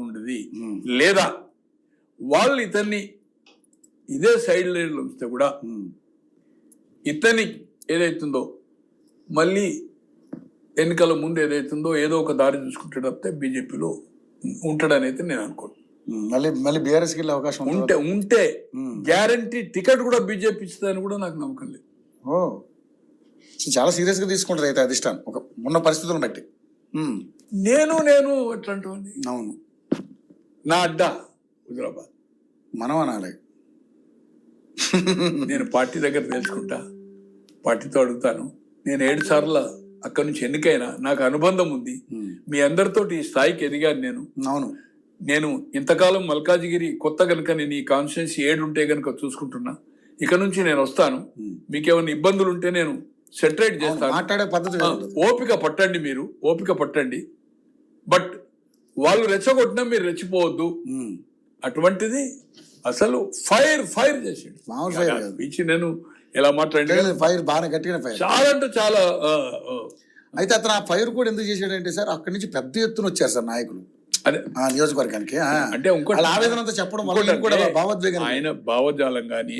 ఉండేది లేదా వాళ్ళు ఇతన్ని ఇదే సైడ్ లైన్లో ఉంచితే కూడా ఇతని ఏదైతుందో మళ్ళీ ఎన్నికల ముందు ఏదైతుందో ఏదో ఒక దారి చూసుకుంటే తప్పితే బీజేపీలో ఉంటాడని అయితే నేను అనుకోను. మళ్ళీ బీఆర్ఎస్కి వెళ్ళే అవకాశం ఉంటే గ్యారంటీ టికెట్ కూడా బీజేపీ ఇస్తుందని కూడా నాకు నమ్మకం లేదు. ఓ చాలా సీరియస్గా తీసుకుంటారు అయితే అధిష్టానం ఒక ఉన్న పరిస్థితులను బట్టి. నేను ఎట్లాంటివన్నీ అవును నా అడ్డా హుజరాబాద్ మనం అనాలి. నేను పార్టీ దగ్గర తెలుసుకుంటా, పార్టీతో అడుగుతాను. నేను 7 సార్లు అక్కడి నుంచి ఎన్నికైనా నాకు అనుబంధం ఉంది. మీ అందరితోటి ఈ స్థాయికి ఎదిగాను నేను. అవును నేను ఇంతకాలం మల్కాజిగిరి కొత్త కనుక నేను ఈ కాన్స్టిట్యున్సీ 7 ఉంటే కనుక చూసుకుంటున్నా. ఇక నుంచి నేను వస్తాను, మీకేమైనా ఇబ్బందులు ఉంటే నేను సెటరేట్ చేస్తాను. మాట్లాడే పద్ధతి ఓపిక పట్టండి, మీరు ఓపిక పట్టండి. బట్ వాళ్ళు రెచ్చగొట్టినా మీరు రెచ్చిపోవద్దు. అటువంటిది అసలు ఫైర్ చేసాడు. మామూలు ఫైర్ ఇచ్చి నేను ఎలా మాట్లాడి ఫైర్ బాగా గట్టిగా ఫైర్ చాలా అంటే చాలా. అయితే అతను ఆ ఫైర్ కూడా ఎందుకు చేశాడంటే సార్ అక్కడి నుంచి పెద్ద ఎత్తున వచ్చారు సార్ నాయకులు అదే ఆ నియోజకవర్గానికి. అంటే ఇంకోటి ఆవేదన అంతా చెప్పడం వల్ల కూడా భావోద్వేగం ఆయన భావజాలం కానీ